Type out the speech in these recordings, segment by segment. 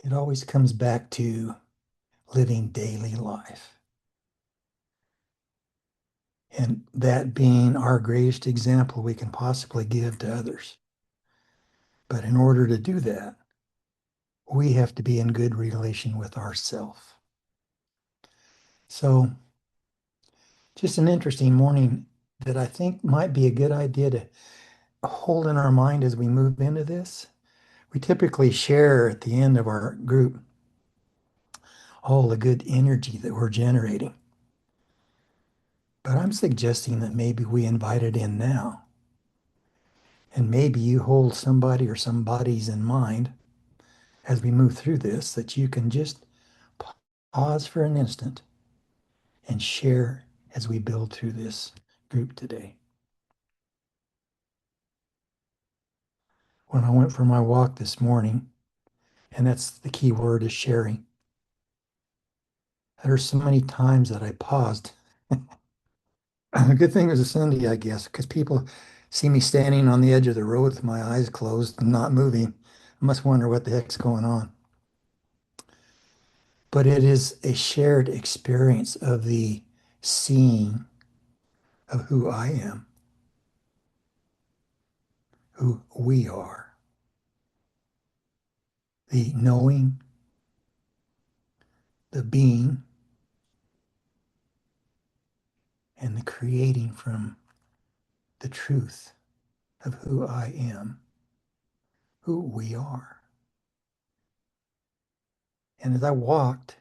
It always comes back to living daily life. And that being our greatest example we can possibly give to others. But in order to do that, we have to be in good relation with ourselves. So, just an interesting morning that I think might be a good idea to hold in our mind as we move into this. We typically share at the end of our group all the good energy that we're generating. But I'm suggesting that maybe we invite it in now. And maybe you hold somebody or some bodies in mind as we move through this that you can just pause for an instant and share as we build through this group today. When I went for my walk this morning, and that's the key word is sharing, there are so many times that I paused. A good thing it was a Sunday, I guess, because people see me standing on the edge of the road with my eyes closed and not moving. I must wonder what the heck's going on. But it is a shared experience of the seeing of who I am, who we are, the knowing, the being, and the creating from the truth of who I am, who we are. And as I walked,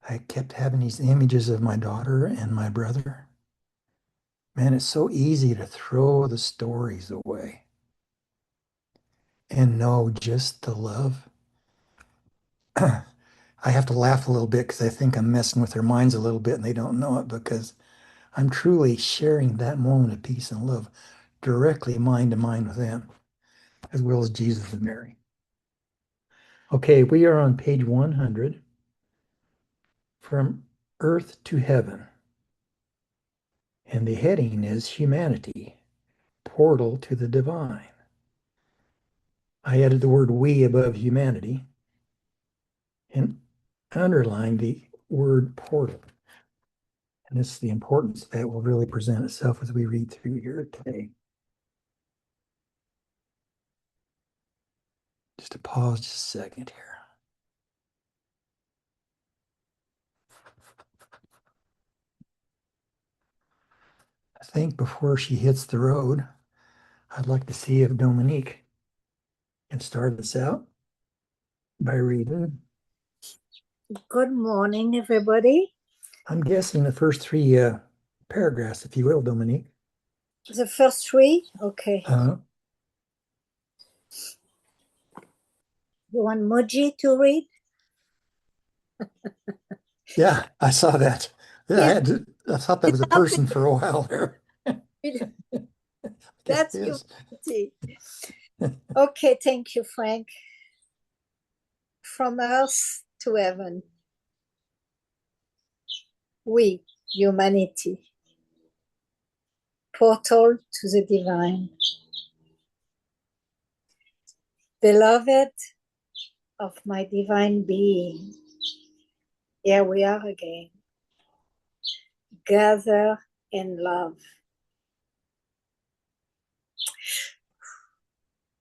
I kept having these images of my daughter and my brother. Man, it's so easy to throw the stories away and know just the love. I have to laugh a little bit because I think I'm messing with their minds a little bit and they don't know it because I'm truly sharing that moment of peace and love directly mind to mind with them, as well as Jesus and Mary. Okay, we are on page 100, From Earth to Heaven. And the heading is Humanity, Portal to the Divine. I added the word we above humanity and underlined the word portal. And this is the importance that will really present itself as we read through here today. Just to pause just a second here. I think before she hits the road, I'd like to see if Dominique can start us out by reading. Good morning, everybody. I'm guessing the first three paragraphs, if you will, Dominique. The first three? Okay. You want Moji to read? Yeah, I saw that. Yeah, I thought that was a person for a while there. That's humanity. Okay, thank you, Frank. From Earth to Heaven. We, humanity. Portal to the divine. Beloved of my divine being, here we are again. Gather in love.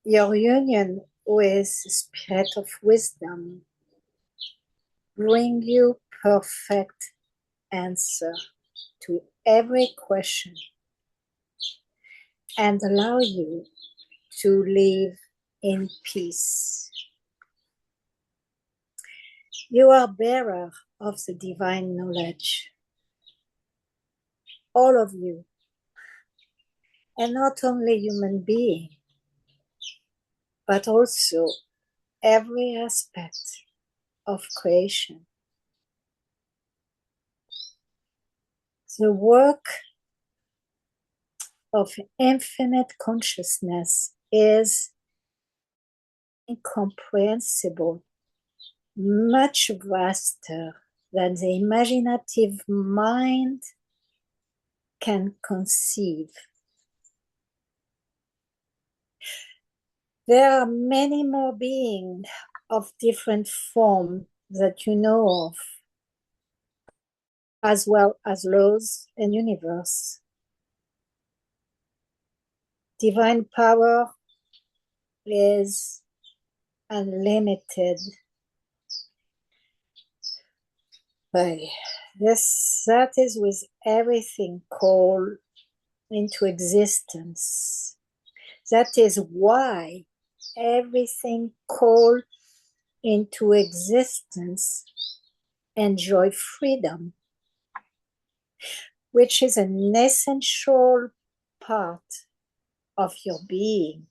Your union with Spirit of Wisdom bring you perfect answer to every question and allow you to live in peace. You are bearer of the divine knowledge, all of you, and not only human being, but also every aspect of creation. The work of infinite consciousness is incomprehensible, much vaster than the imaginative mind can conceive. There are many more beings of different forms that you know of, as well as laws and universe. Divine power is unlimited. But yes, that is with everything called into existence. That is why everything called into existence enjoy freedom, which is an essential part of your being.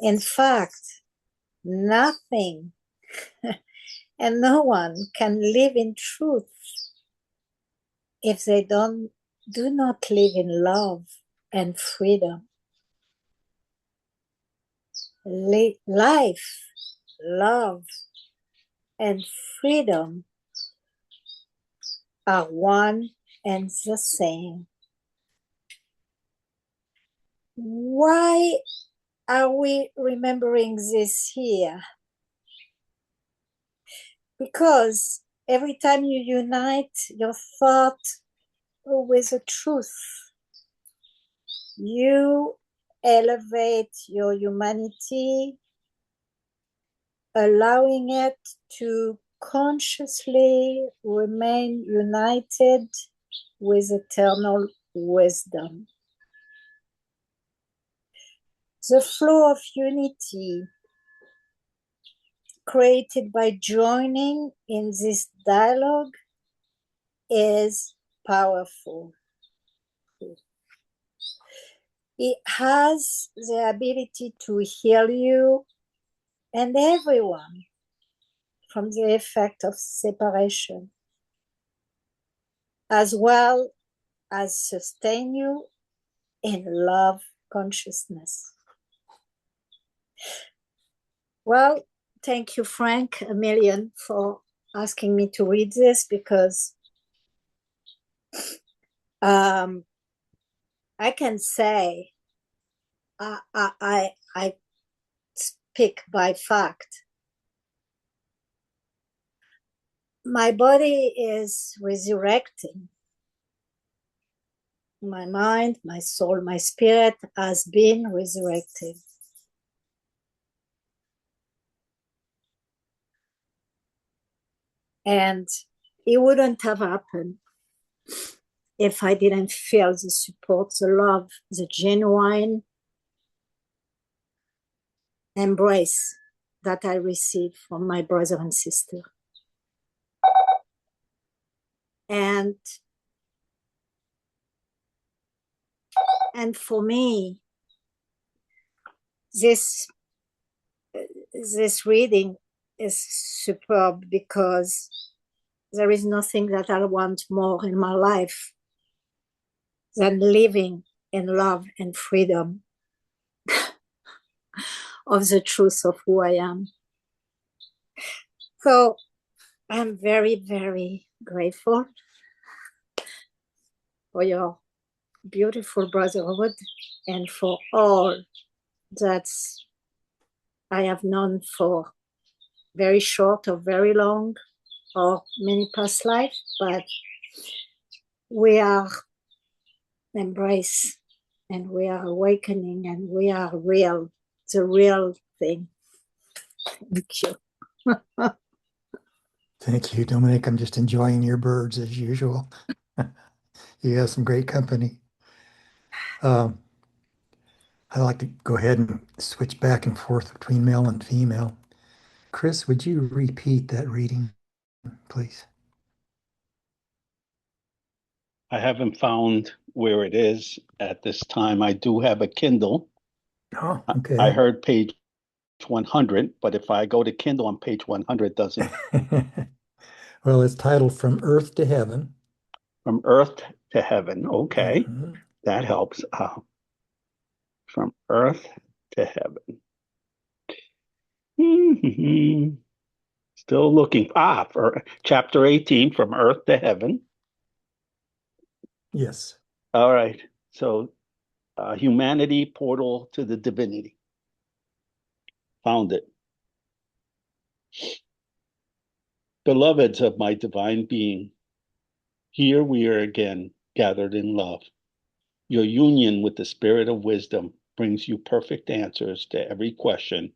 In fact, nothing and no one can live in truth if they do not live in love and freedom. Life, love, and freedom are one and the same. Why are we remembering this here? Because every time you unite your thought with the truth, you elevate your humanity, allowing it to consciously remain united with eternal wisdom. The flow of unity created by joining in this dialogue is powerful. It has the ability to heal you and everyone from the effect of separation, as well as sustain you in love consciousness. Well, thank you, Frank, a million, for asking me to read this, because I can say I speak by fact. My body is resurrecting. My mind, my soul, my spirit has been resurrected. And it wouldn't have happened if I didn't feel the support, the love, the genuine embrace that I receive from my brother and sister. And for me, this reading is superb, because there is nothing that I want more in my life than living in love and freedom of the truth of who I am. So I'm very, very grateful for your beautiful brotherhood and for all that I have known for very short or very long or many past lives, but we are embraced and we are awakening and we are real, the real thing. Thank you. Thank you, Dominic. I'm just enjoying your birds as usual. You have some great company. Um, I'd like to go ahead and switch back and forth between male and female. Chris, would you repeat that reading, please? I haven't found where it is at this time. I do have a Kindle. Oh, I okay. heard page 100, but if I go to Kindle on page 100, doesn't. Well, it's titled From Earth to Heaven. From Earth to Heaven. Okay, Mhm. that helps. From Earth to Heaven. Still looking. For chapter 18, From Earth to Heaven. Yes. All right. So, humanity portal to the divinity. Found it. Beloveds of my divine being, here we are again, gathered in love. Your union with the spirit of wisdom brings you perfect answers to every question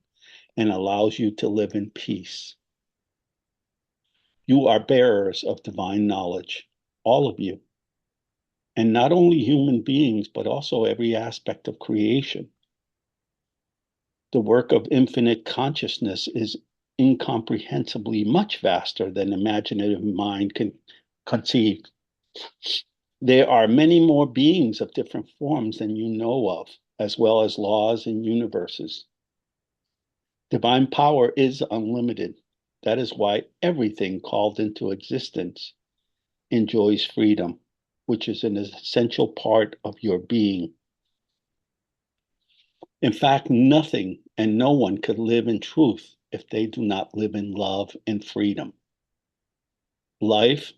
and allows you to live in peace. You are bearers of divine knowledge, all of you, and not only human beings, but also every aspect of creation. The work of infinite consciousness is incomprehensibly much vaster than imaginative mind can conceive. There are many more beings of different forms than you know of, as well as laws and universes. Divine power is unlimited. That is why everything called into existence enjoys freedom, which is an essential part of your being. In fact, nothing and no one could live in truth if they do not live in love and freedom. Life,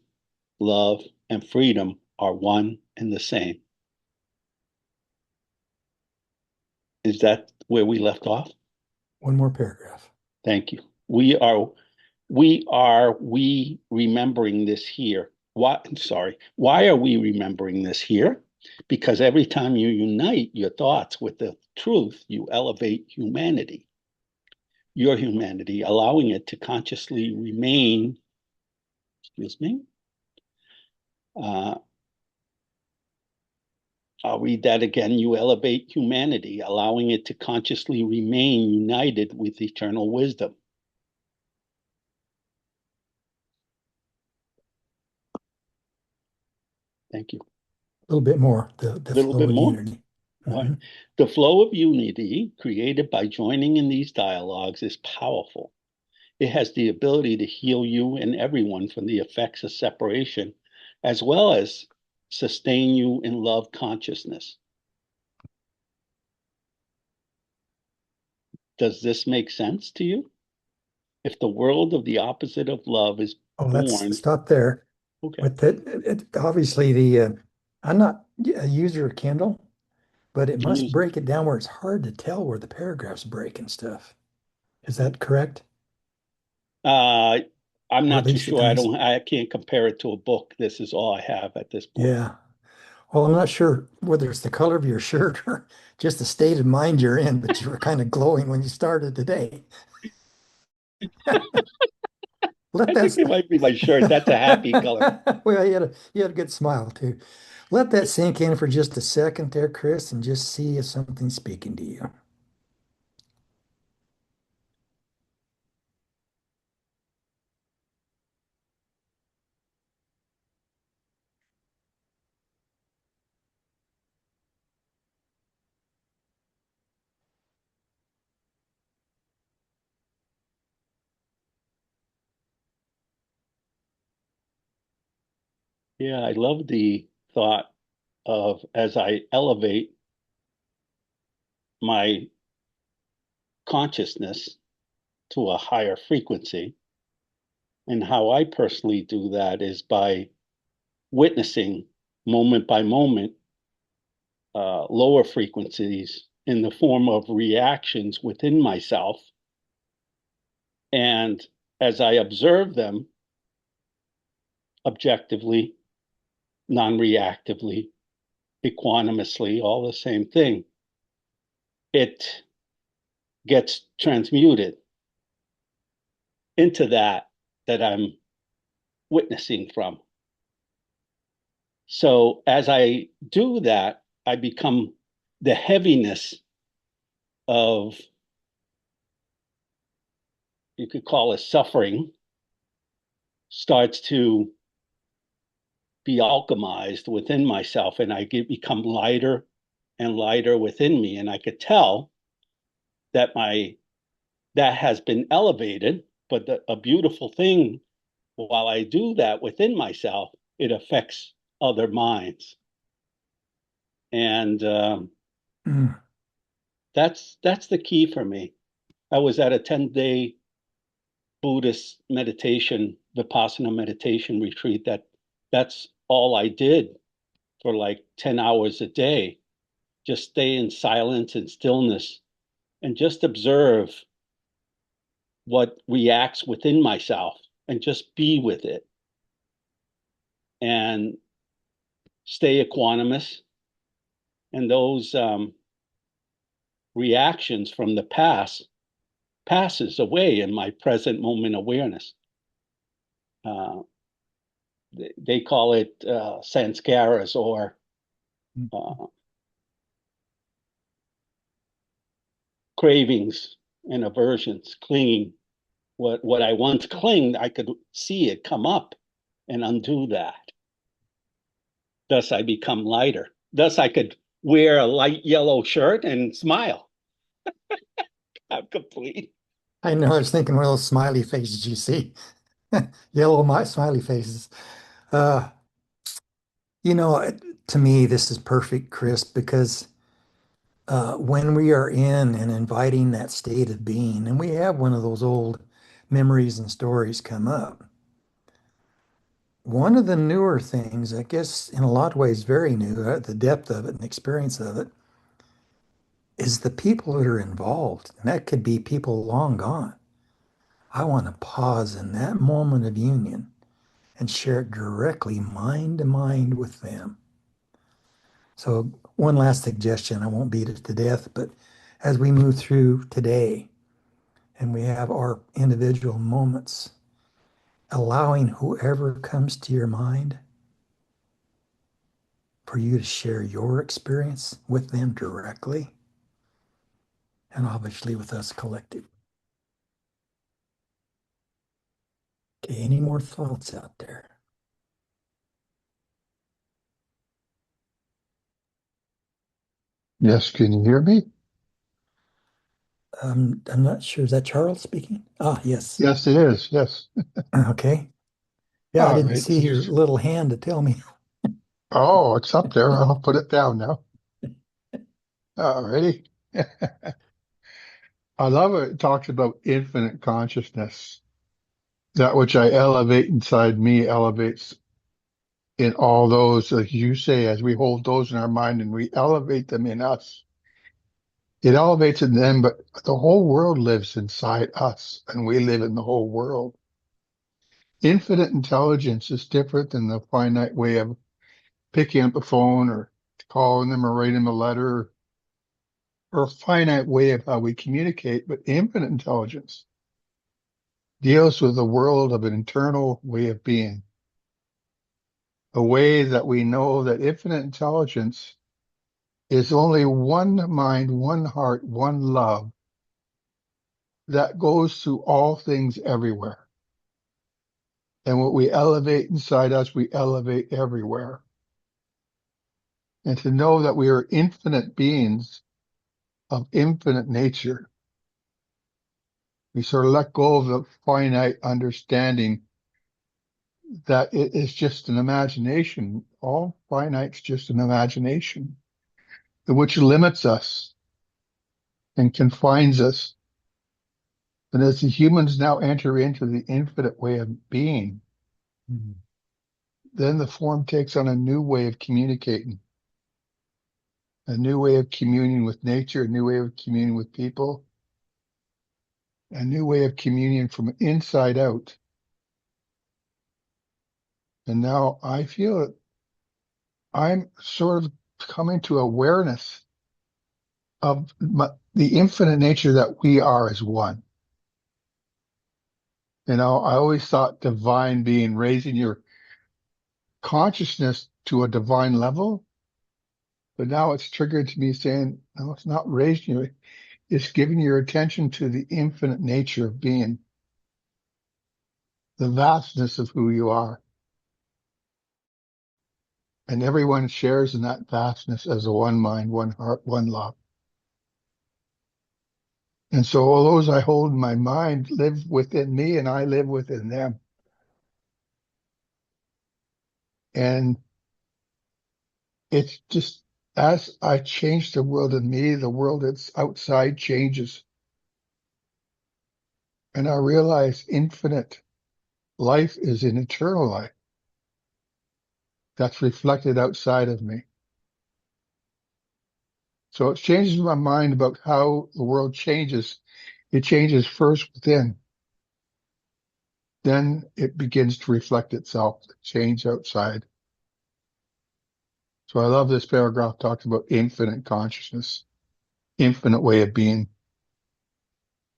love, and freedom are one and the same. Is that where we left off? One more paragraph. Thank you. We remembering this here? Why are we remembering this here? Because every time you unite your thoughts with the truth, you elevate humanity, your humanity, allowing it to consciously remain, excuse me, uh, I'll read that again. You elevate humanity, allowing it to consciously remain united with eternal wisdom. Thank you. A little bit more, A the little flow bit of more? unity. All right. Mhm. The flow of unity created by joining in these dialogues is powerful. It has the ability to heal you and everyone from the effects of separation, as well as sustain you in love consciousness. Does this make sense to you? If the world of the opposite of love is Oh, let's born, stop there. okay, With obviously I'm not a user of Kindle, but it can must use it. break it down where it's hard to tell where the paragraphs break and stuff. Is that correct? Uh, I'm Or at not too least at sure. times? I can't compare it to a book. This is all I have at this point. Yeah. Well, I'm not sure whether it's the color of your shirt or just the state of mind you're in, but you were kind of glowing when you started today. Let I think it that, might be my shirt. That's a happy color. well, you had a good smile too. Let that sink in for just a second there, Chris, and just see if something's speaking to you. Yeah, I love the thought of as I elevate my consciousness to a higher frequency. And how I personally do that is by witnessing moment by moment lower frequencies in the form of reactions within myself. And as I observe them objectively, non reactively, equanimously, all the same thing, it gets transmuted into that I'm witnessing from. So as I do that, I become the heaviness of, you could call it suffering, starts to be alchemized within myself, and become lighter and lighter within me. And I could tell that that has been elevated, but a beautiful thing while I do that within myself, it affects other minds. And Mm. that's the key for me. I was at a 10-day Buddhist meditation, Vipassana meditation retreat. That's all I did for like 10 hours a day. Just stay in silence and stillness and just observe what reacts within myself and just be with it and stay equanimous. And those reactions from the past passes away in my present moment awareness. Uh, they call it sanskaras or uh, cravings and aversions, clinging. What I once clinged, I could see it come up and undo that. Thus, I become lighter. Thus, I could wear a light yellow shirt and smile. I'm complete. I know, I was thinking one of those smiley faces you see. Yellow smiley faces. Uh, you know, to me, this is perfect, Chris, because when we are in and inviting that state of being, and we have one of those old memories and stories come up, one of the newer things, I guess, in a lot of ways, very new, the depth of it and experience of it, is the people that are involved. And that could be people long gone. I want to pause in that moment of union and share it directly mind to mind with them. So, one last suggestion, I won't beat it to death, but as we move through today and we have our individual moments, allowing whoever comes to your mind for you to share your experience with them directly and obviously with us collective. Okay, any more thoughts out there? Yes, can you hear me? I'm not sure. Is that Charles speaking? Ah, yes. Yes, it is. Yes. Okay. Yeah, I All didn't right. see your little hand to tell me. Oh, it's up there. I'll put it down now. All righty. I love it. It talks about infinite consciousness. That which I elevate inside me elevates in all those, like you say, as we hold those in our mind and we elevate them in us. It elevates in them, but the whole world lives inside us and we live in the whole world. Infinite intelligence is different than the finite way of picking up the phone or calling them or writing them a letter or a finite way of how we communicate, but infinite intelligence deals with the world of an internal way of being, a way that we know that infinite intelligence is only one mind, one heart, one love that goes through all things everywhere. And what we elevate inside us, we elevate everywhere. And to know that we are infinite beings of infinite nature, we sort of let go of the finite understanding that it is just an imagination. All finite's just an imagination, which limits us and confines us. And as the humans now enter into the infinite way of being, Mhm. then the form takes on a new way of communicating, a new way of communing with nature, a new way of communing with people, a new way of communion from inside out. And now I feel that I'm sort of coming to awareness of the infinite nature that we are as one. You know, I always thought divine being raising your consciousness to a divine level, but now it's triggered to me saying, no, it's not raising you. It's giving your attention to the infinite nature of being, the vastness of who you are. And everyone shares in that vastness as a one mind, one heart, one love. And so all those I hold in my mind live within me and I live within them. And it's just as I change the world in me, the world that's outside changes. And I realize infinite life is an eternal life that's reflected outside of me. So it changes my mind about how the world changes. It changes first within. then it begins to reflect itself, change outside. So I love this paragraph talks about infinite consciousness, infinite way of being,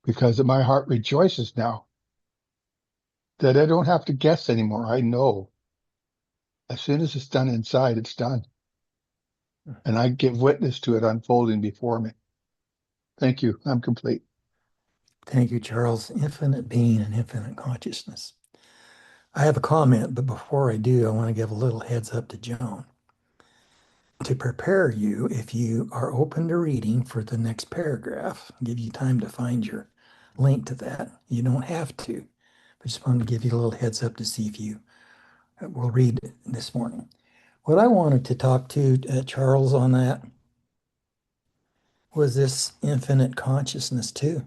because my heart rejoices now that I don't have to guess anymore. I know as soon as it's done inside, it's done. And I give witness to it unfolding before me. Thank you. I'm complete. Thank you, Charles. Infinite being and infinite consciousness. I have a comment, but before I do, I want to give a little heads up to Joan to prepare you if you are open to reading for the next paragraph, give you time to find your link to that. You don't have to. I just wanted to give you a little heads up to see if you will read this morning. What I wanted to talk to Charles on that was this infinite consciousness too.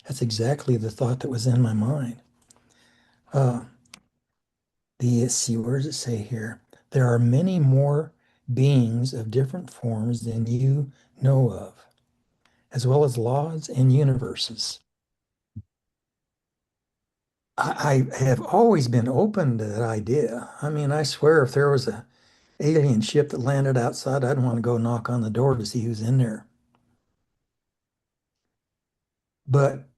That's exactly the thought that was in my mind. Let's see, where does it say here? There are many more beings of different forms than you know of, as well as laws and universes. I have always been open to that idea. I mean, I swear if there was a alien ship that landed outside, I'd want to go knock on the door to see who's in there. But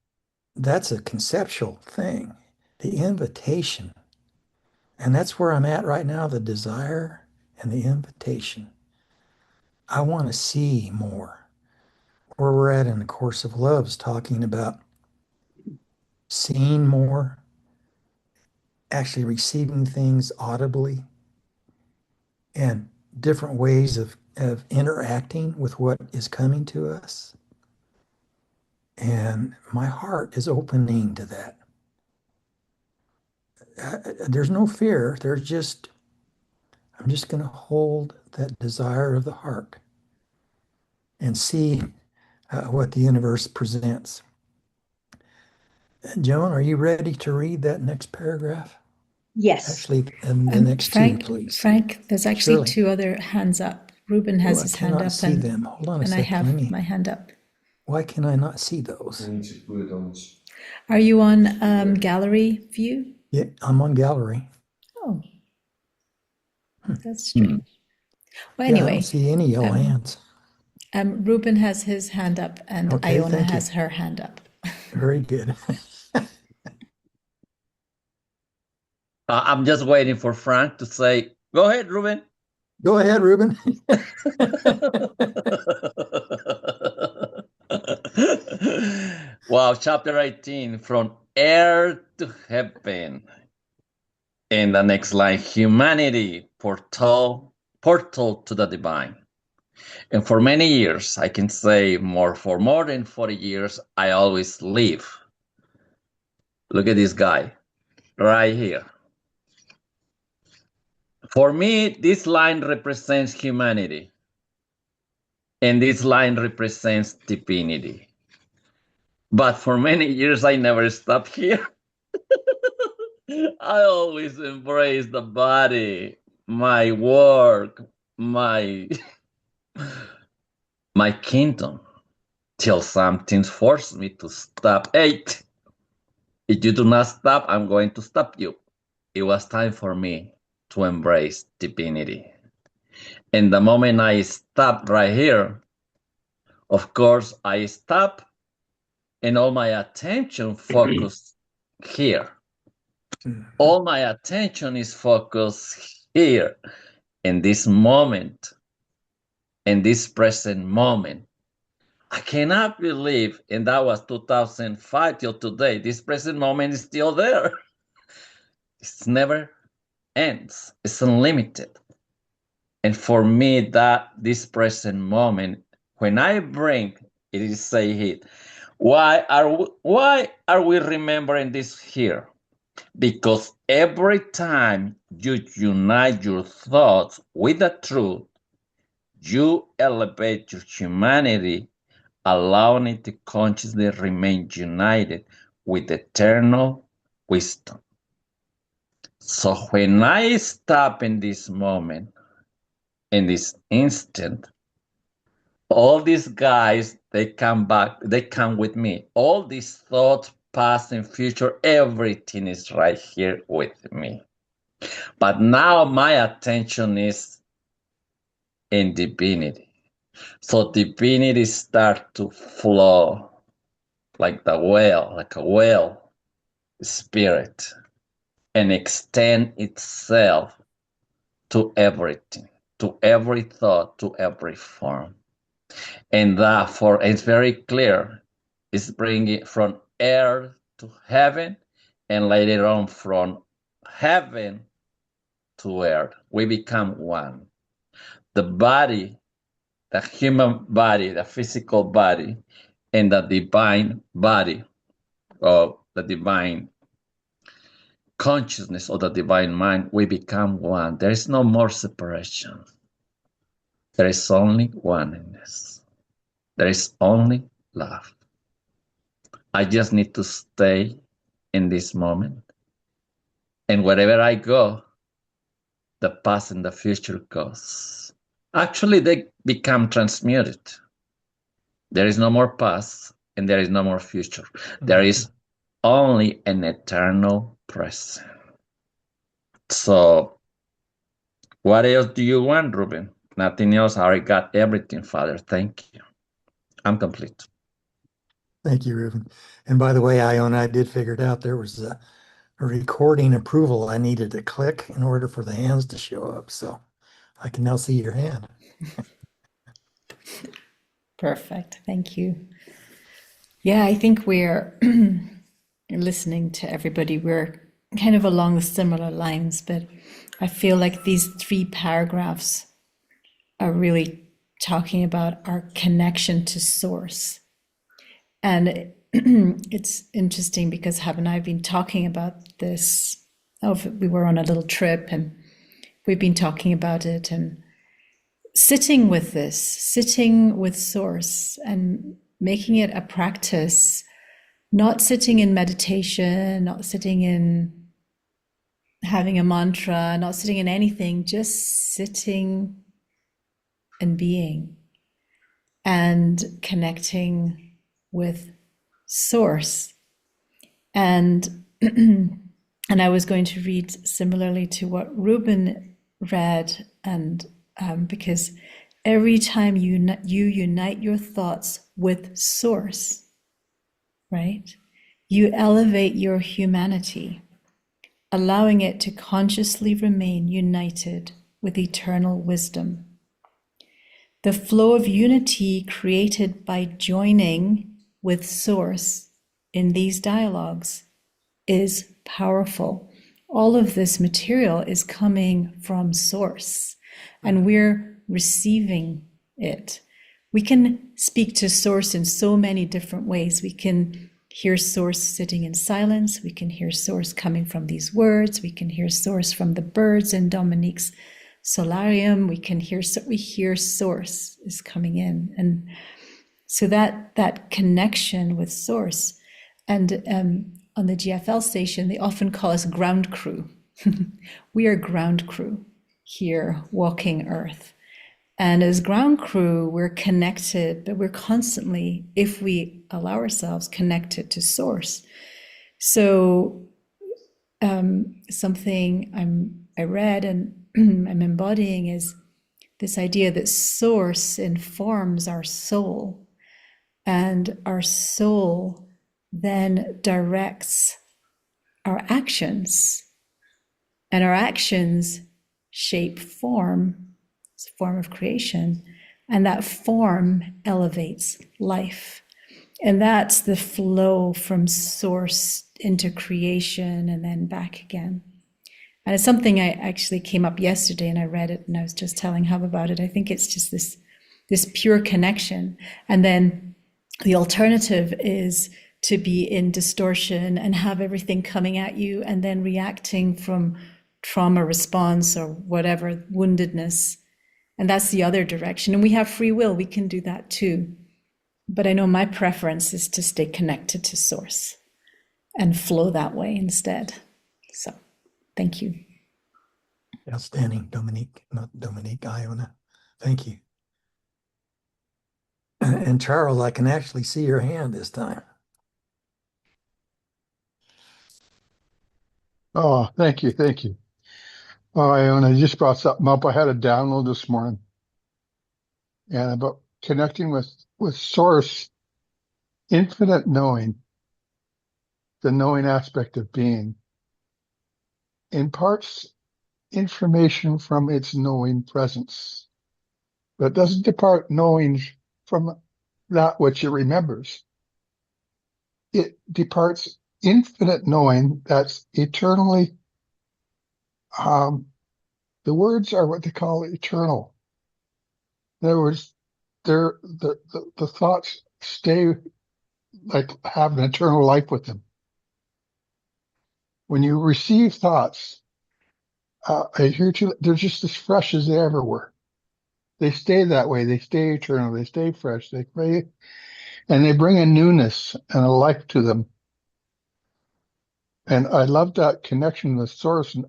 that's a conceptual thing. The invitation, and that's where I'm at right now, the desire and the invitation. I want to see more. Where we're at in the Course of Love is talking about seeing more, actually receiving things audibly, and different ways of interacting with what is coming to us. And my heart is opening to that. There's no fear. I'm just going to hold that desire of the heart and see what the universe presents. Joan, are you ready to read that next paragraph? Yes. Actually, and the next two, please. Frank, there's actually Shirley. two other hands up. Ruben has Oh, I his hand cannot up, see them. Hold on a and I second. have my hand up. Why can I not see those? Are you on gallery view? Yeah, I'm on gallery. Oh, that's strange. Well, Yeah, I anyway, don't see any yellow hands. Ruben has his hand up, and Okay, Iona thank you. has her hand up. Very good. I'm just waiting for Frank to say, go ahead, Ruben. Go ahead, Ruben. Wow, chapter 18, from earth to heaven. In the next line, humanity, portal to the divine. And for many years, I can say for more than 40 years, I always live. Look at this guy right here. For me, this line represents humanity. And this line represents divinity. But for many years, I never stopped here. I always embrace the body, my work, my my kingdom, till something forced me to stop. Hey, if you do not stop, I'm going to stop you. It was time for me to embrace divinity. And the moment I stopped right here, of course, I stopped and all my attention focused here. All my attention is focused here in this moment, in this present moment. I cannot believe, and that was 2005 till today, this present moment is still there. It never ends. It's unlimited. And for me, that this present moment, when I bring it is say it, why are we remembering this here? Because every time you unite your thoughts with the truth, you elevate your humanity, allowing it to consciously remain united with eternal wisdom. So when I stop in this moment, in this instant, all these guys, they come back, they come with me. All these thoughts past and future, everything is right here with me. But now my attention is in divinity. So divinity start to flow like the whale, like a whale spirit, and extend itself to everything, to every thought, to every form. And therefore, it's very clear, it's bringing from earth to heaven, and later on from heaven to earth. We become one. The body, the human body, the physical body, and the divine body, or the divine consciousness, or the divine mind, we become one. There is no more separation. There is only oneness. There is only love. I just need to stay in this moment. And wherever I go, the past and the future goes. Actually, they become transmuted. There is no more past and there is no more future. There is only an eternal present. So, what else do you want, Ruben? Nothing else. I already got everything, Father. Thank you. I'm complete. Thank you, Ruben. And by the way, Iona, I did figure it out. There was a recording approval I needed to click in order for the hands to show up. So I can now see your hand. Perfect. Thank you. Yeah, I think we're listening to everybody. We're kind of along the similar lines, but I feel like these 3 paragraphs are really talking about our connection to source. And it's interesting because Hab and I have been talking about this. We were on a little trip and we've been talking about it and sitting with this, sitting with source and making it a practice, not sitting in meditation, not sitting in having a mantra, not sitting in anything, just sitting and being and connecting with source. And and I was going to read similarly to what Ruben read, and because every time you unite your thoughts with source, right, you elevate your humanity, allowing it to consciously remain united with eternal wisdom. The flow of unity created by joining with source in these dialogues is powerful. All of this material is coming from source, and we're receiving it. We can speak to source in so many different ways. We can hear source sitting in silence. We can hear source coming from these words. We can hear source from the birds in Dominique's solarium. We hear source is coming in. And so that connection with source. And on the GFL station, they often call us ground crew. We are ground crew here walking Earth. And as ground crew, we're connected, but we're constantly, if we allow ourselves, connected to source. So something I read and I'm embodying is this idea that source informs our soul, and our soul then directs our actions, and our actions shape form. It's a form of creation, and that form elevates life. And that's the flow from source into creation and then back again. And it's something I actually came up yesterday and I read it and I was just telling Hub about it. I think it's just this pure connection. And then the alternative is to be in distortion and have everything coming at you and then reacting from trauma response or whatever, woundedness. And that's the other direction. And we have free will. We can do that too. But I know my preference is to stay connected to source and flow that way instead. So thank you. Outstanding, Dominique, not Dominique, Iona. Thank you. And Charles, I can actually see your hand this time. Oh, thank you. Thank you. Oh, Iona, you just brought something up. I had a download this morning and about connecting with source, infinite knowing, the knowing aspect of being imparts information from its knowing presence, but doesn't depart knowing from that which it remembers. It departs infinite knowing that's eternally, um, the words are what they call eternal. In other words, the thoughts stay like have an eternal life with them. When you receive thoughts, I hear you, they're just as fresh as they ever were. They stay that way. They stay eternal. They stay fresh. And they bring a newness and a life to them. And I love that connection with source. In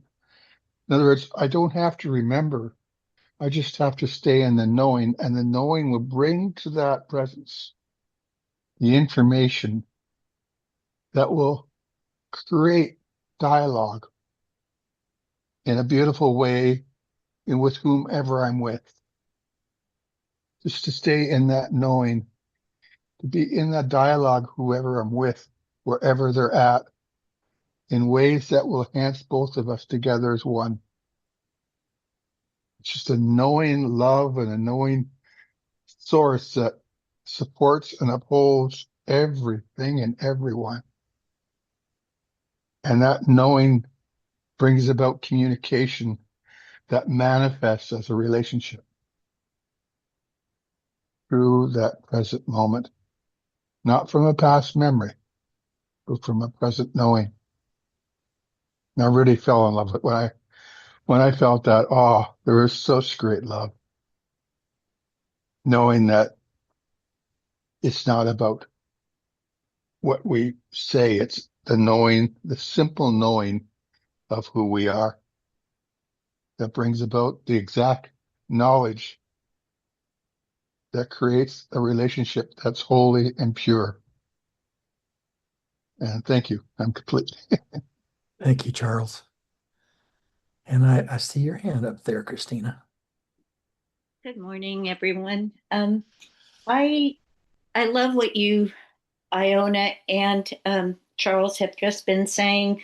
other words, I don't have to remember. I just have to stay in the knowing, and the knowing will bring to that presence the information that will create dialogue in a beautiful way and with whomever I'm with. Just to stay in that knowing, to be in that dialogue, whoever I'm with, wherever they're at, in ways that will enhance both of us together as one. It's just a knowing love and a knowing source that supports and upholds everything and everyone. And that knowing brings about communication that manifests as a relationship through that present moment, not from a past memory, but from a present knowing. And I really fell in love with it when I felt that, oh, there was such great love, knowing that it's not about what we say, it's the knowing, the simple knowing of who we are that brings about the exact knowledge that creates a relationship that's holy and pure. And thank you. I'm complete. Thank you, Charles. And I see your hand up there, Christina. Good morning, everyone. I I love what you, Iona, and Charles have just been saying,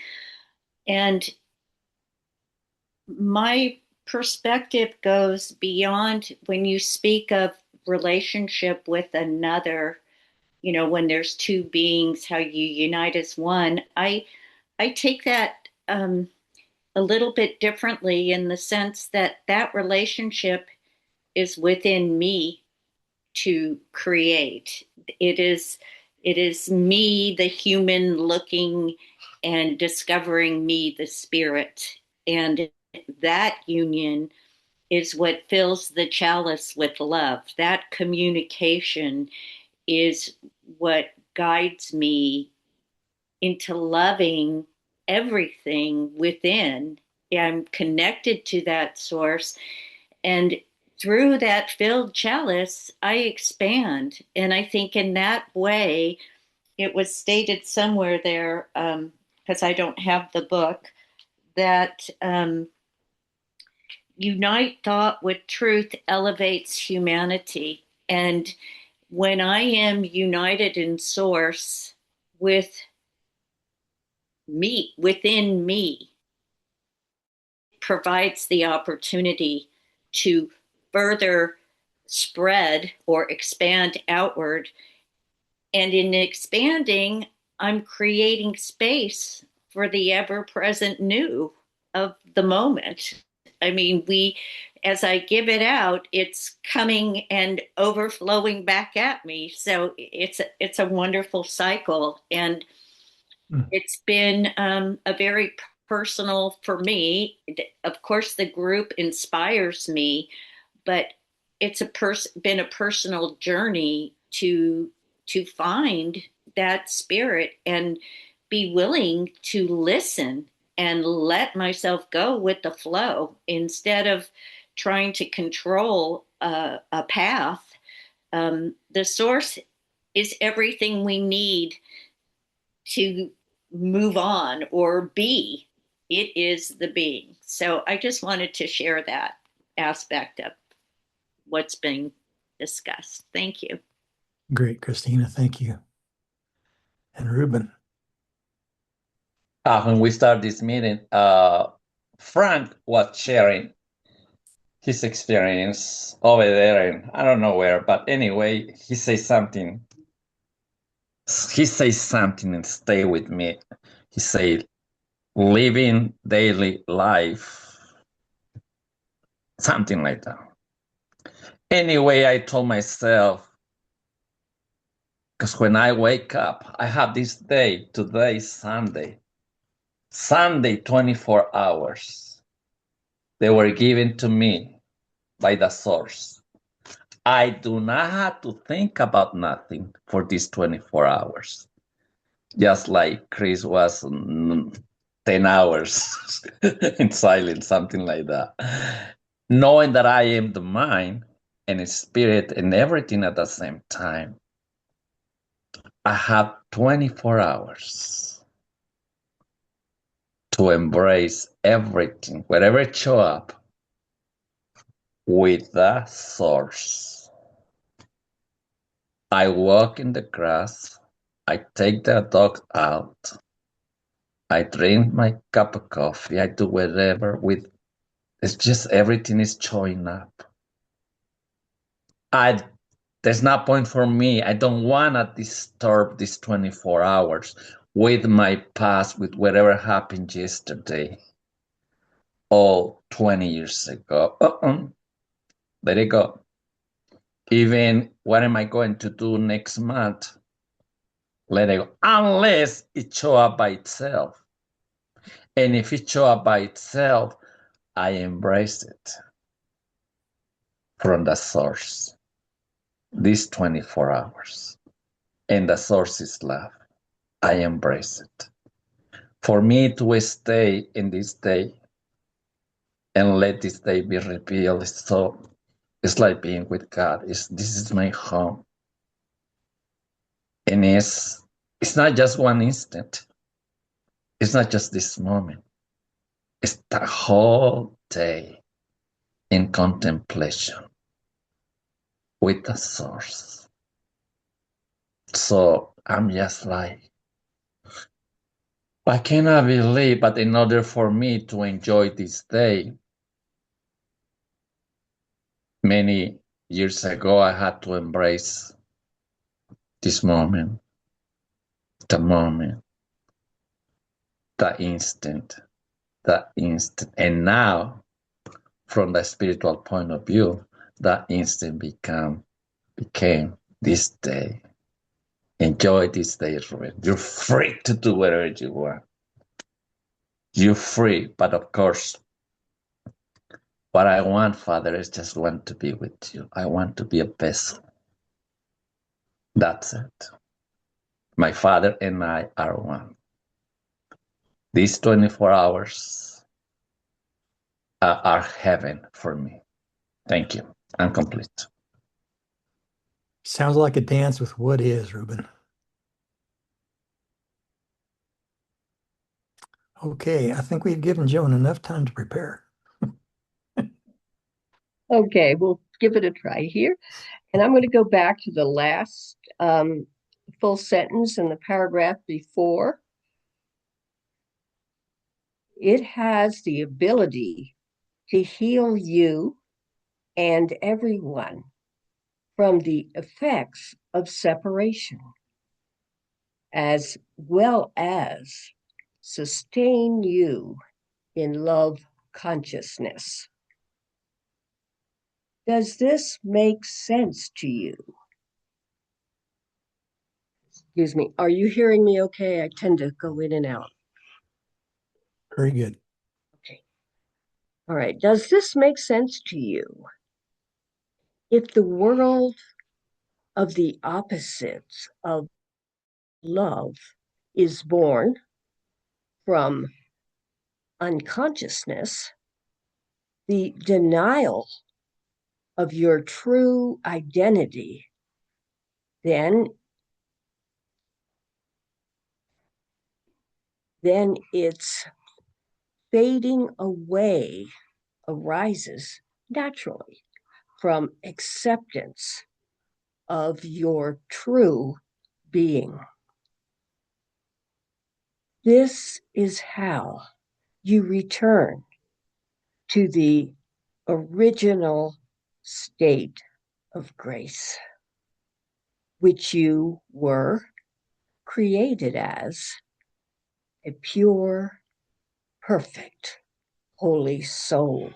and my perspective goes beyond when you speak of relationship with another. You know, when there's two beings, how you unite as one. I take that a little bit differently in the sense that that relationship is within me to create. It is it is me, the human, looking and discovering me, the spirit. And that union is what fills the chalice with love. That communication is what guides me into loving everything within. I'm connected to that source, and through that filled chalice, I expand. And I think in that way, it was stated somewhere there, because I don't have the book, that unite thought with truth elevates humanity. And when I am united in source with me, within me, provides the opportunity to further spread or expand outward. And in expanding, I'm creating space for the ever present new of the moment. I mean, as I give it out, it's coming and overflowing back at me. So it's a wonderful cycle. And Mm. it's been a very personal for me. Of course, the group inspires me, but it's been a personal journey to find that spirit and be willing to listen and let myself go with the flow instead of trying to control a path. The source is everything we need to move on or be. it is the being. So I just wanted to share that aspect of what's being discussed. Thank you. Great, Christina. Thank you. And Ruben. When we start this meeting, Frank was sharing his experience over there, and I don't know where, but anyway, he says something. He says something and stay with me. He said, living daily life, something like that. Anyway, I told myself, because when I wake up, I have this day, today, Sunday, 24 hours. They were given to me by the source. I do not have to think about nothing for these 24 hours. Just like Chris was 10 hours in silence, something like that. Knowing that I am the mind and spirit and everything at the same time, I have 24 hours to embrace everything, wherever it show up, with the source. I walk in the grass, I take the dog out, I drink my cup of coffee, I do whatever with, it's just everything is showing up. There's no point for me. I don't want to disturb these 24 hours with my past, with whatever happened yesterday or 20 years ago. Let it go. Even what am I going to do next month? Let it go. Unless it show up by itself. And if it show up by itself, I embrace it from the source. These 24 hours. And the source is love. I embrace it. For me to stay in this day and let this day be revealed, so it's like being with God. This is my home. And it's not just one instant. It's not just this moment. It's the whole day in contemplation with the source. So I'm just like, I cannot believe, but in order for me to enjoy this day, many years ago, I had to embrace this moment, the moment, the instant, the instant. And now, from the spiritual point of view, that instant became this day. Enjoy this day, Ruben. You're free to do whatever you want. You're free, but of course, what I want, Father, is just want to be with you. I want to be a vessel. That's it. My Father and I are one. These 24 hours are heaven for me. Thank you. I'm complete. Sounds like a dance with what is, Ruben. Okay, I think we've given Joan enough time to prepare. Okay, we'll give it a try here. And I'm going to go back to the last full sentence in the paragraph before. It has the ability to heal you and everyone from the effects of separation, as well as sustain you in love consciousness. Does this make sense to you? Excuse me. Are you hearing me okay? I tend to go in and out. Very good. Okay. All right. Does this make sense to you? If the world of the opposites of love is born from unconsciousness, the denial of your true identity, then it's fading away arises naturally from acceptance of your true being. This is how you return to the original state of grace, which you were created as a pure, perfect, holy soul.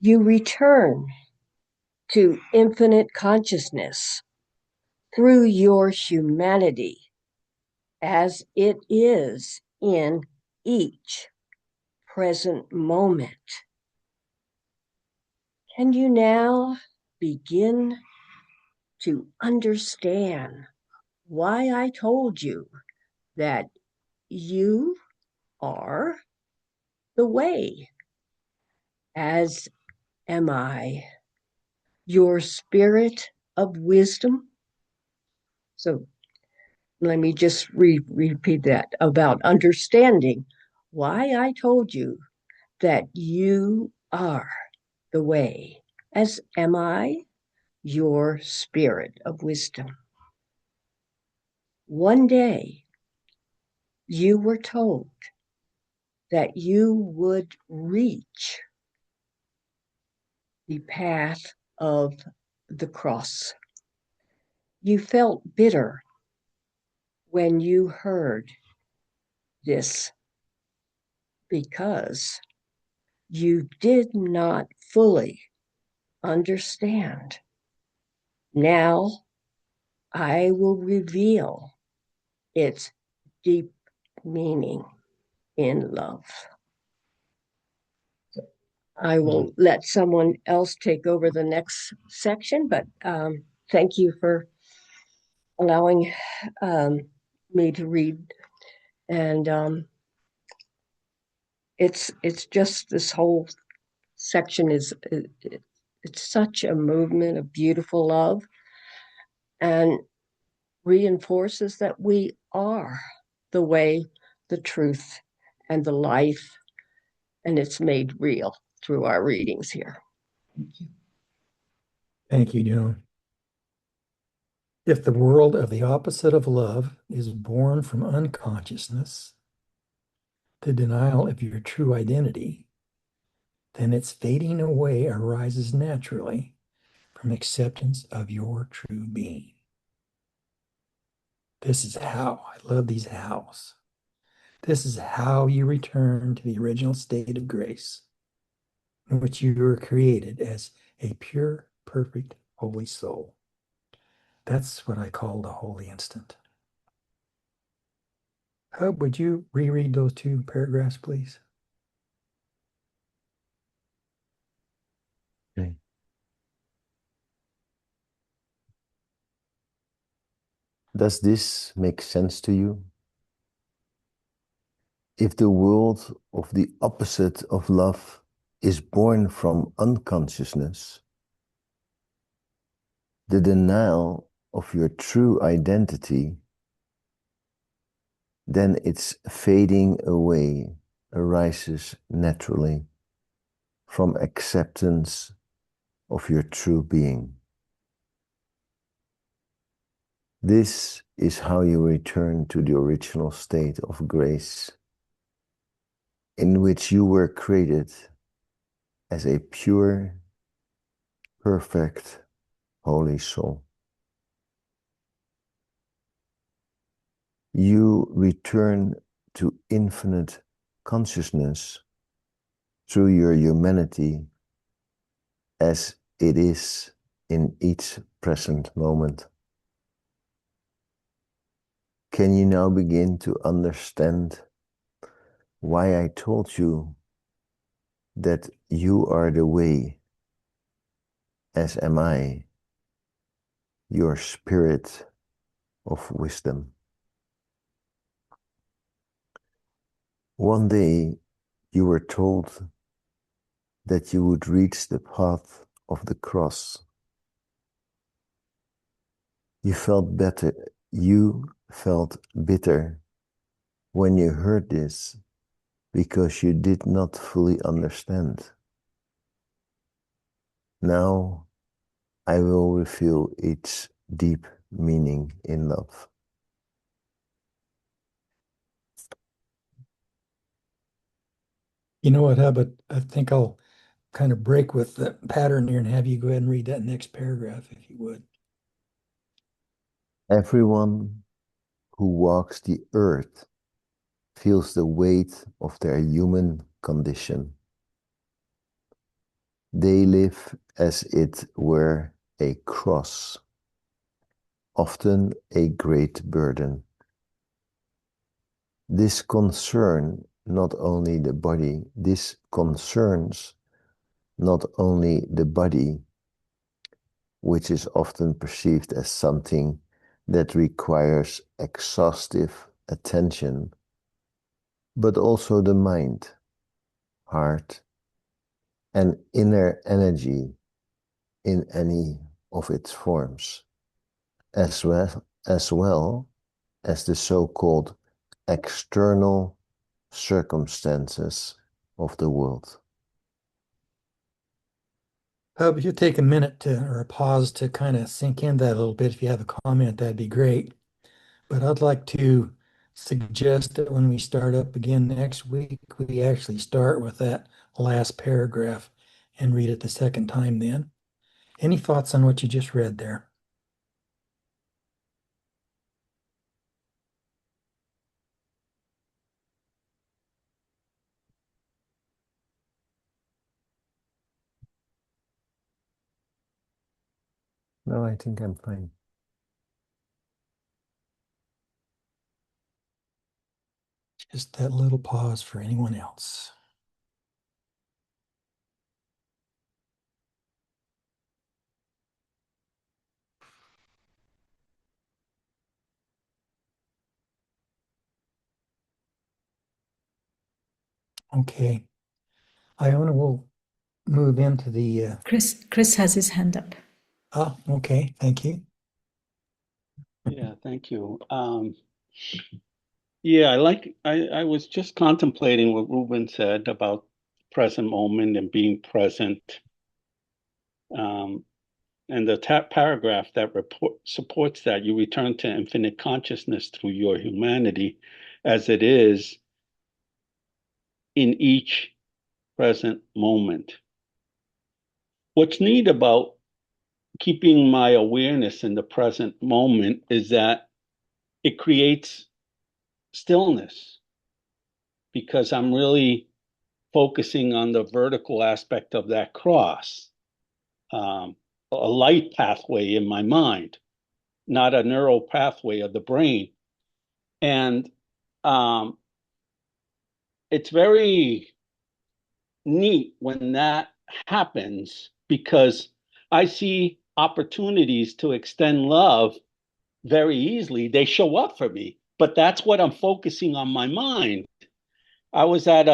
You return to infinite consciousness through your humanity as it is in each present moment. Can you now begin to understand why I told you that you are the way, as am I, your spirit of wisdom? So let me just repeat that about understanding why I told you that you are the way, as am I, your spirit of wisdom. One day, you were told that you would reach the path of the cross. You felt bitter when you heard this because you did not fully understand. Now I will reveal its deep meaning in love. I will let someone else take over the next section, but thank you for allowing me to read. And it's just this whole section is it's such a movement of beautiful love and reinforces that we are the way, the truth, and the life, and it's made real through our readings here. Thank you. Thank you, Joan. If the world of the opposite of love is born from unconsciousness, the denial of your true identity, then its fading away arises naturally from acceptance of your true being. This is how, I love these hows. This is how you return to the original state of grace in which you were created as a pure, perfect, holy soul. That's what I call the holy instant. Hub, would you reread those two paragraphs, please? Okay. Does this make sense to you? If the world of the opposite of love is born from unconsciousness, the denial of your true identity, then its fading away arises naturally from acceptance of your true being. This is how you return to the original state of grace in which you were created as a pure, perfect, holy soul. You return to infinite consciousness through your humanity as it is in each present moment. Can you now begin to understand why I told you that you are the way, as am I, your spirit of wisdom? One day you were told that you would reach the path of the cross. You felt bitter when you heard this because you did not fully understand. Now I will reveal its deep meaning in love. You know what, Hub? I think I'll kind of break with the pattern here and have you go ahead and read that next paragraph, if you would. Everyone who walks the earth feels the weight of their human condition. They live as it were a cross, often a great burden. This concerns not only the body, which is often perceived as something that requires exhaustive attention, but also the mind, heart, and inner energy in any of its forms, as well as the so-called external circumstances of the world. If you take a minute to or a pause to kind of sink in that a little bit, if you have a comment, that'd be great. But I'd like to suggest that when we start up again next week, we actually start with that last paragraph and read it the second time then. Any thoughts on what you just read there? No, I think I'm fine. Just that little pause for anyone else. Okay. Iona will move into the Chris has his hand up. Okay, thank you. Yeah, thank you. Yeah, I was just contemplating what Ruben said about present moment and being present. And the paragraph that supports that, you return to infinite consciousness through your humanity as it is in each present moment. What's neat about keeping my awareness in the present moment is that it creates stillness because I'm really focusing on the vertical aspect of that cross, a light pathway in my mind, not a neural pathway of the brain. And it's very neat when that happens because I see opportunities to extend love very easily. They show up for me, but that's what I'm focusing on my mind. I was at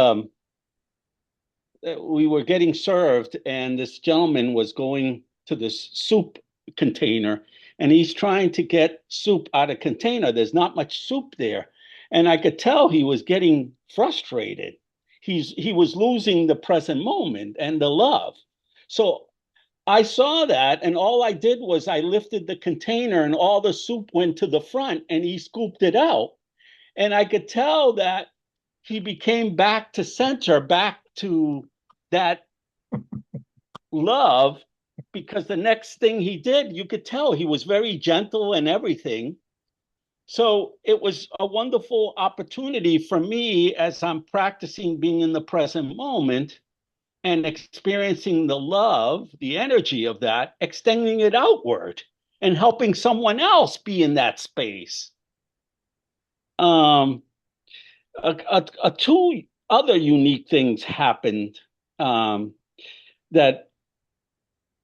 we were getting served, and this gentleman was going to this soup container, and he's trying to get soup out of container. There's not much soup there, and I could tell he was getting frustrated. He was losing the present moment and the love. So I saw that, and all I did was I lifted the container, and all the soup went to the front, and he scooped it out. And I could tell that he became back to center, back to that love, because the next thing he did, you could tell he was very gentle and everything. So it was a wonderful opportunity for me as I'm practicing being in the present moment and experiencing the love, the energy of that, extending it outward and helping someone else be in that space. Um, two other unique things happened that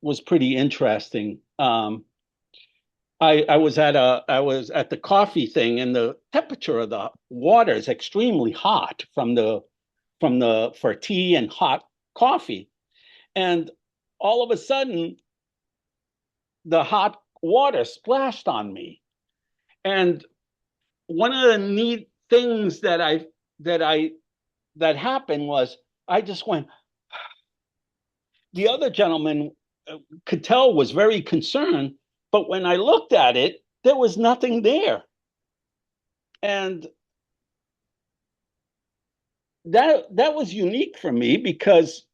was pretty interesting. I was at the coffee thing, and the temperature of the water is extremely hot from the for tea and hot coffee, and all of a sudden the hot water splashed on me. And one of the neat things that happened was I just went. The other gentleman could tell was very concerned, but when I looked at it, there was nothing there. And that was unique for me because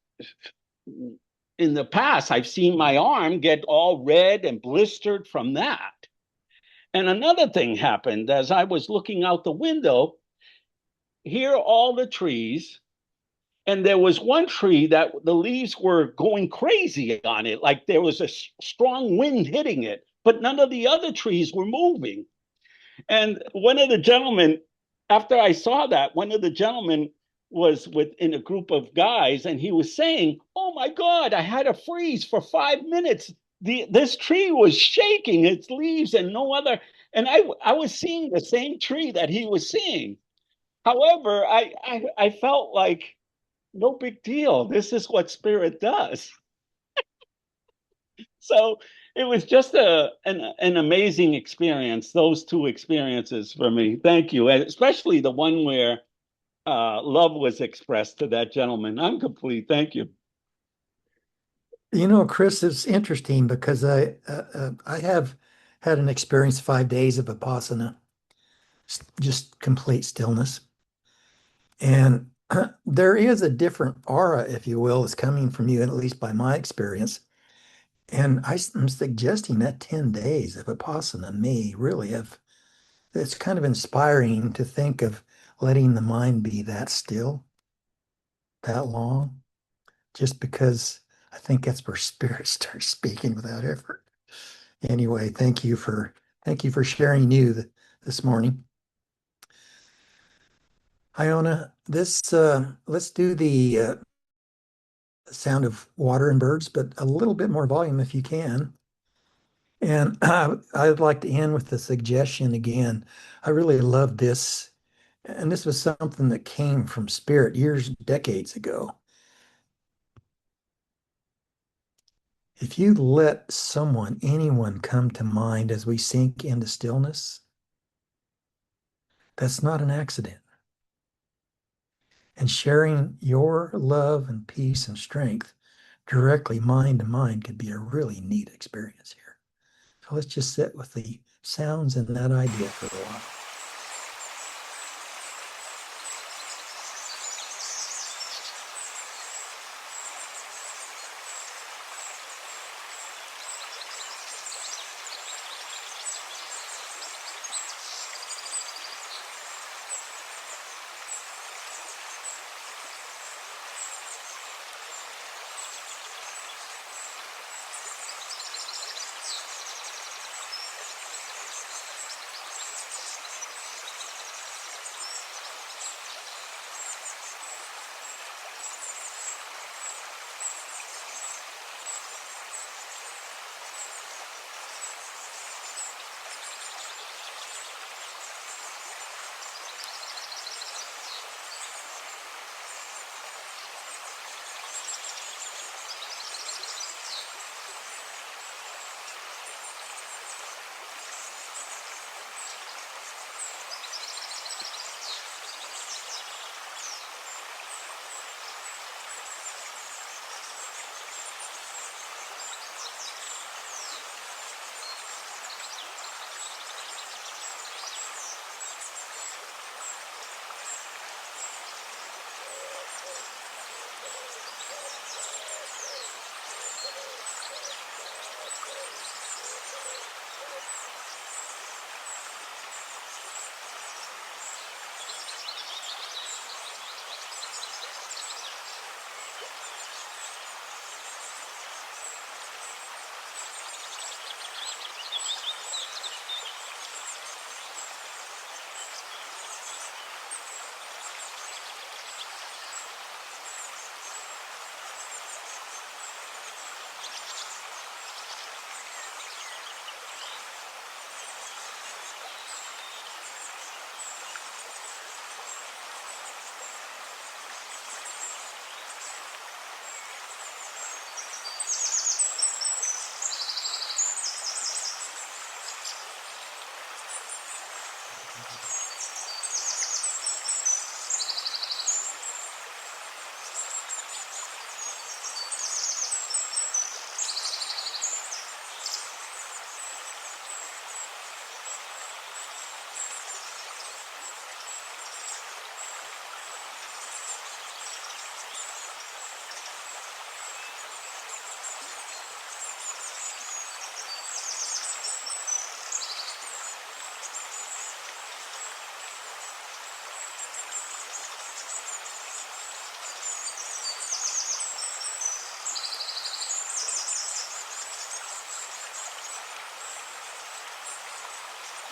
in the past I've seen my arm get all red and blistered from that. And another thing happened as I was looking out the window. Here are all the trees, and there was one tree that the leaves were going crazy on it, like there was a strong wind hitting it, but none of the other trees were moving. And one of the gentlemen, after I saw that, one of the gentlemen was within a group of guys, and he was saying, "Oh my God, I had a freeze for 5 minutes. This tree was shaking its leaves, and no other." And I was seeing the same tree that he was seeing. However, I felt like no big deal. This is what spirit does. So it was just an amazing experience, those two experiences for me. Thank you. And especially the one where love was expressed to that gentleman. I'm complete. Thank you. You know, Chris, it's interesting because I have had an experience 5 days of Vipassana, just complete stillness. And there is a different aura, if you will, is coming from you, at least by my experience. And I'm suggesting that 10 days of Vipassana may really have, it's kind of inspiring to think of letting the mind be that still, that long, just because I think that's where spirit starts speaking without effort. Anyway, thank you for sharing this morning. Iona, this let's do the sound of water and birds, but a little bit more volume if you can. And I'd like to end with the suggestion again. I really love this. And this was something that came from spirit years, decades ago. If you let someone, anyone come to mind as we sink into stillness, that's not an accident. And sharing your love and peace and strength directly mind to mind could be a really neat experience here. So let's just sit with the sounds and that idea for a while.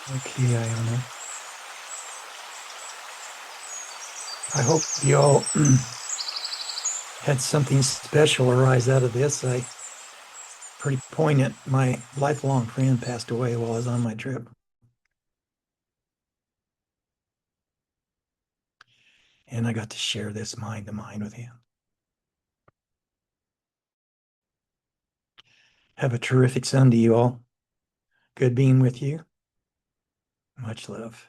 Okay, Iona. I hope you all had something special arise out of this. Pretty poignant. My lifelong friend passed away while I was on my trip. And I got to share this mind to mind with him. Have a terrific Sunday, you all. Good being with you. Much love.